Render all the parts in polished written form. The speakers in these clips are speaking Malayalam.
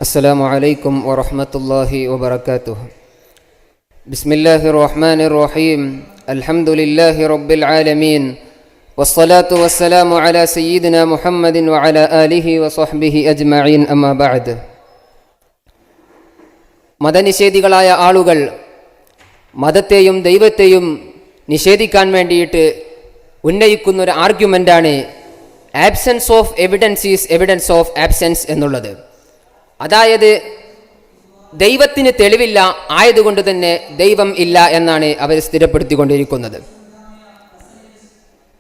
السلام عليكم ورحمة الله وبركاته. بسم الله الرحمن الرحيم. الحمد لله رب العالمين والصلاة والسلام على سيدنا محمد وعلى آله وصحبه أجمعين. أما بعد. മതനിഷേധികളായ ആളുകൾ മതത്തെയും ദൈവത്തെയും നിഷേധിക്കാൻ വേണ്ടിയിട്ട് ഉന്നയിക്കുന്ന ഒരു ആർഗ്യുമെൻ്റാണ് absence of evidence is evidence of absence എന്നുള്ളത്. അതായത് ദൈവത്തിന് തെളിവില്ല, ആയതുകൊണ്ട് തന്നെ ദൈവം ഇല്ല എന്നാണ് അവർ സ്ഥിരപ്പെടുത്തിക്കൊണ്ടിരിക്കുന്നത്.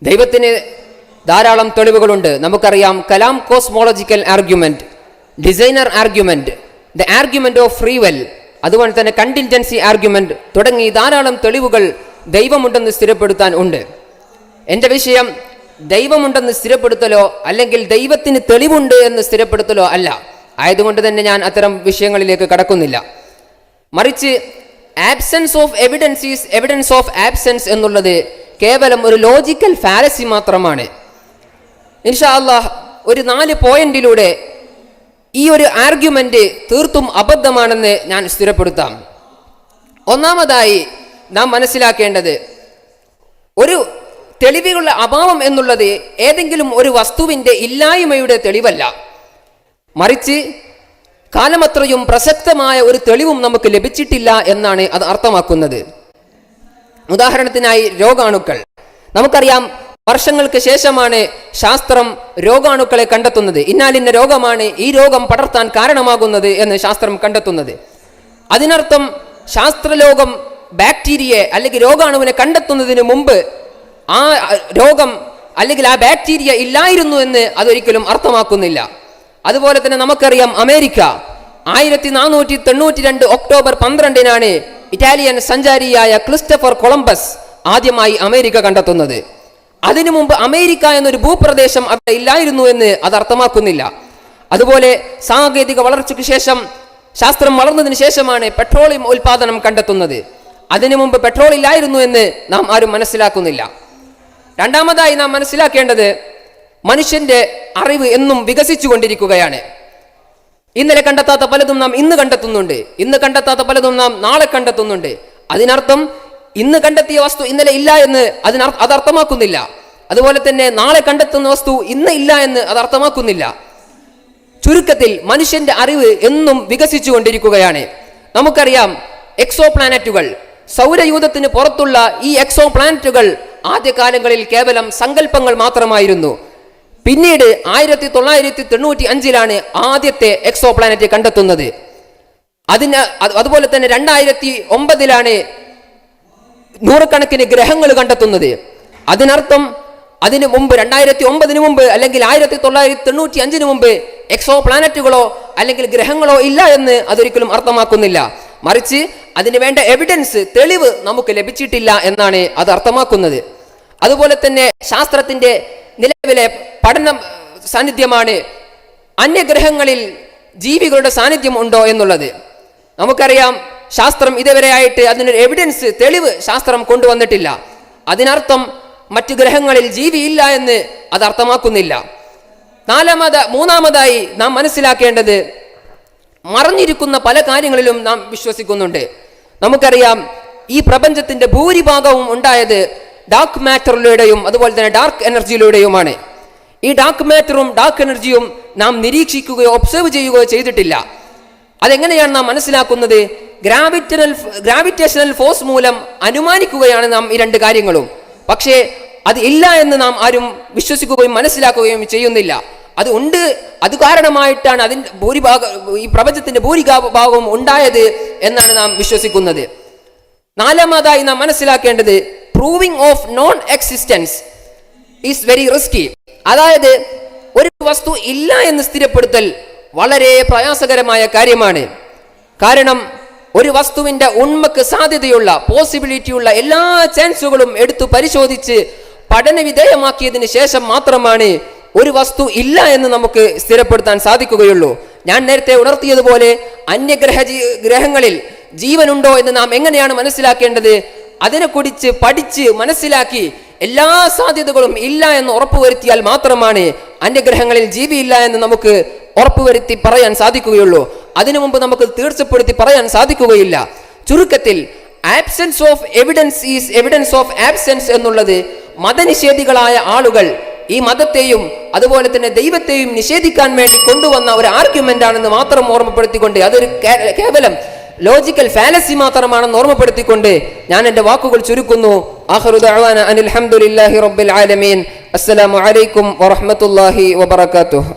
ദൈവത്തിന് ധാരാളം തെളിവുകളുണ്ട്. നമുക്കറിയാം, Kalam cosmological argument, designer argument, the argument of free well, അതുപോലെ തന്നെ കണ്ടിൻജൻസി ആർഗ്യുമെന്റ് തുടങ്ങി ധാരാളം തെളിവുകൾ ദൈവമുണ്ടെന്ന് സ്ഥിരപ്പെടുത്താൻ ഉണ്ട്. എൻ്റെ വിഷയം ദൈവമുണ്ടെന്ന് സ്ഥിരപ്പെടുത്തലോ അല്ലെങ്കിൽ ദൈവത്തിന് തെളിവുണ്ട് എന്ന് സ്ഥിരപ്പെടുത്തലോ അല്ല. ആയതുകൊണ്ട് തന്നെ ഞാൻ അത്തരം വിഷയങ്ങളിലേക്ക് കടക്കുന്നില്ല. മറിച്ച് absence of evidence is evidence of absence എന്നുള്ളത് കേവലം ഒരു ലോജിക്കൽ ഫാലസി മാത്രമാണ്. ഇൻഷാ അല്ലാഹ് ഒരു 4 പോയിന്റിലൂടെ ഈ ഒരു ആർഗ്യുമെന്റ് തീർത്തും അബദ്ധമാണെന്ന് ഞാൻ സ്ഥിരപ്പെടുത്താം. ഒന്നാമതായി നാം മനസ്സിലാക്കേണ്ടത്, ഒരു തെളിവുകളുടെ അഭാവം എന്നുള്ളത് ഏതെങ്കിലും ഒരു വസ്തുവിൻ്റെ ഇല്ലായ്മയുടെ തെളിവല്ല, മറിച്ച് കാലമത്രയും പ്രസക്തമായ ഒരു തെളിവും നമുക്ക് ലഭിച്ചിട്ടില്ല എന്നാണ് അത് അർത്ഥമാക്കുന്നത്. ഉദാഹരണത്തിനായി രോഗാണുക്കൾ. നമുക്കറിയാം, വർഷങ്ങൾക്ക് ശേഷമാണ് ശാസ്ത്രം രോഗാണുക്കളെ കണ്ടെത്തുന്നത്. ഇന്നാലിന്ന രോഗമാണ് ഈ രോഗം പടർത്താൻ കാരണമാകുന്നത് എന്ന് ശാസ്ത്രം കണ്ടെത്തുന്നത്. അതിനർത്ഥം ശാസ്ത്രലോകം ബാക്ടീരിയയെ അല്ലെങ്കിൽ രോഗാണുവിനെ കണ്ടെത്തുന്നതിന് മുമ്പ് ആ രോഗം അല്ലെങ്കിൽ ആ ബാക്ടീരിയ ഇല്ലായിരുന്നു എന്ന് അതൊരിക്കലും അർത്ഥമാക്കുന്നില്ല. അതുപോലെ തന്നെ നമുക്കറിയാം, അമേരിക്ക 1492 ഒക്ടോബർ 12 ഇറ്റാലിയൻ സഞ്ചാരിയായ ക്രിസ്റ്റഫർ കൊളംബസ് ആദ്യമായി അമേരിക്ക കണ്ടെത്തുന്നത്. അതിനു മുമ്പ് അമേരിക്ക എന്നൊരു ഭൂപ്രദേശം അവിടെ ഇല്ലായിരുന്നു എന്ന് അത് അർത്ഥമാക്കുന്നില്ല. അതുപോലെ സാങ്കേതിക വളർച്ചയ്ക്ക് ശേഷം, ശാസ്ത്രം വളർന്നതിന് ശേഷമാണ് പെട്രോളിയം ഉൽപാദനം കണ്ടെത്തുന്നത്. അതിനു മുമ്പ് പെട്രോൾ ഇല്ലായിരുന്നു എന്ന് നാം ആരും മനസ്സിലാക്കുന്നില്ല. രണ്ടാമതായി നാം മനസ്സിലാക്കേണ്ടത്, മനുഷ്യന്റെ അറിവ് എന്നും വികസിച്ചു കൊണ്ടിരിക്കുകയാണ്. ഇന്നലെ കണ്ടെത്താത്ത പലതും നാം ഇന്ന് കണ്ടെത്തുന്നുണ്ട്, ഇന്ന് കണ്ടെത്താത്ത പലതും നാം നാളെ കണ്ടെത്തുന്നുണ്ട്. അതിനർത്ഥം ഇന്ന് കണ്ടെത്തിയ വസ്തു ഇന്നലെ ഇല്ല എന്ന് അത് അർത്ഥമാക്കുന്നില്ല. അതുപോലെ തന്നെ നാളെ കണ്ടെത്തുന്ന വസ്തു ഇന്ന് ഇല്ല എന്ന് അത് അർത്ഥമാക്കുന്നില്ല. ചുരുക്കത്തിൽ മനുഷ്യന്റെ അറിവ് എന്നും വികസിച്ചു കൊണ്ടിരിക്കുകയാണ്. നമുക്കറിയാം, എക്സോ പ്ലാനറ്റുകൾ, സൗരയൂഥത്തിന് പുറത്തുള്ള ഈ എക്സോ പ്ലാനറ്റുകൾ ആദ്യകാലങ്ങളിൽ കേവലം സങ്കല്പങ്ങൾ മാത്രമായിരുന്നു. പിന്നീട് 1995 ആദ്യത്തെ എക്സോ പ്ലാനറ്റ് കണ്ടെത്തുന്നത്. അതുപോലെ തന്നെ 2009 നൂറുകണക്കിന് ഗ്രഹങ്ങൾ കണ്ടെത്തുന്നത്. അതിനർത്ഥം അതിന് മുമ്പ് 2009 മുമ്പ് അല്ലെങ്കിൽ 1995 മുമ്പ് എക്സോ പ്ലാനറ്റുകളോ അല്ലെങ്കിൽ ഗ്രഹങ്ങളോ ഇല്ല എന്ന് അതൊരിക്കലും അർത്ഥമാക്കുന്നില്ല. മറിച്ച് അതിന് വേണ്ട എവിഡൻസ്, തെളിവ് നമുക്ക് ലഭിച്ചിട്ടില്ല എന്നാണ് അത് അർത്ഥമാക്കുന്നത്. അതുപോലെ തന്നെ ശാസ്ത്രത്തിന്റെ നിലവിലെ പഠന സാന്നിധ്യമാണ് അന്യഗ്രഹങ്ങളിൽ ജീവികളുടെ സാന്നിധ്യം ഉണ്ടോ എന്നുള്ളത്. നമുക്കറിയാം, ശാസ്ത്രം ഇതുവരെയായിട്ട് അതിനൊരു എവിഡൻസ്, തെളിവ് ശാസ്ത്രം കൊണ്ടുവന്നിട്ടില്ല. അതിനർത്ഥം മറ്റു ഗ്രഹങ്ങളിൽ ജീവിയില്ല എന്ന് അത് അർത്ഥമാക്കുന്നില്ല. മൂന്നാമതായി നാം മനസ്സിലാക്കേണ്ടത്, മറഞ്ഞിരിക്കുന്ന പല കാര്യങ്ങളിലും നാം വിശ്വസിക്കുന്നുണ്ട്. നമുക്കറിയാം, ഈ പ്രപഞ്ചത്തിന്റെ ഭൂരിഭാഗവും ഉണ്ടായത് ഡാർക്ക് മാറ്ററിലൂടെയും അതുപോലെ തന്നെ ഡാർക്ക് എനർജിയിലൂടെയുമാണ്. ഈ ഡാർക്ക് മാറ്ററും ഡാർക്ക് എനർജിയും നാം നിരീക്ഷിക്കുകയോ ഒബ്സർവ് ചെയ്യുകയോ ചെയ്തിട്ടില്ല. അതെങ്ങനെയാണ് നാം മനസ്സിലാക്കുന്നത്? ഗ്രാവിറ്റേഷണൽ ഫോഴ്സ് മൂലം അനുമാനിക്കുകയാണ് നാം ഈ 2 കാര്യങ്ങളും. പക്ഷേ അത് ഇല്ല എന്ന് നാം ആരും വിശ്വസിക്കുകയും മനസ്സിലാക്കുകയും ചെയ്യുന്നില്ല. അത് ഉണ്ട്, അത് കാരണമായിട്ടാണ് ഈ പ്രപഞ്ചത്തിന്റെ ഭൂരിഭാഗവും ഉണ്ടായത് എന്നാണ് നാം വിശ്വസിക്കുന്നത്. നാലാമതായി നാം മനസ്സിലാക്കേണ്ടത്, proving of non existence is very risky. അതായത് ഒരു വസ്തു ഇല്ല എന്ന് സ്ഥിരപ്പെടുത്തൽ വളരെ പ്രയാസകരമായ കാര്യമാണ്. കാരണം ഒരു വസ്തുവിന്റെ ഉണ്മക്ക് സാധ്യതയുള്ള, പോസിബിലിറ്റിയുള്ള എല്ലാ ചാൻസുകളും എടുത്തു പരിശോധിച്ച് പഠന വിധേയമാക്കിയതിന് ശേഷം മാത്രമാണ് ഒരു വസ്തു ഇല്ല എന്ന് നമുക്ക് സ്ഥിരപ്പെടുത്താൻ സാധിക്കുകയുള്ളൂ. ഞാൻ നേരത്തെ ഉണർത്തിയതുപോലെ ഗ്രഹങ്ങളിൽ ജീവനുണ്ടോ എന്ന് നാം എങ്ങനെയാണ് മനസ്സിലാക്കേണ്ടത്? അതിനെക്കുറിച്ച് പഠിച്ച് മനസ്സിലാക്കി എല്ലാ സാധ്യതകളും ഇല്ല എന്ന് ഉറപ്പുവരുത്തിയാൽ മാത്രമാണ് അന്യഗ്രഹങ്ങളിൽ ജീവിയില്ല എന്ന് നമുക്ക് ഉറപ്പുവരുത്തി പറയാൻ സാധിക്കുകയുള്ളൂ. അതിനു മുമ്പ് നമുക്ക് തീർച്ചപ്പെടുത്തി പറയാൻ സാധിക്കുകയില്ല. ചുരുക്കത്തിൽ absence of evidence is evidence of absence എന്നുള്ളത് മതനിഷേധികളായ ആളുകൾ ഈ മതത്തെയും അതുപോലെ തന്നെ ദൈവത്തെയും നിഷേധിക്കാൻ വേണ്ടി കൊണ്ടുവന്ന ഒരു ആർഗ്യുമെന്റ് ആണെന്ന് മാത്രം ഓർമ്മപ്പെടുത്തിക്കൊണ്ട്, അതൊരു കേവലം ലോജിക്കൽ ഫാലസി മാത്രമാണെന്ന് ഓർമ്മപ്പെടുത്തിക്കൊണ്ട് ഞാൻ എൻ്റെ വാക്കുകൾ ചുരുക്കുന്നു. ആഖിറു ദഅവാന അനിൽ ഹംദുലില്ലാഹി റബ്ബിൽ ആലമീൻ. അസ്സലാമു അലൈക്കും വറഹ്മത്തുള്ളാഹി വബറകാതുഹു.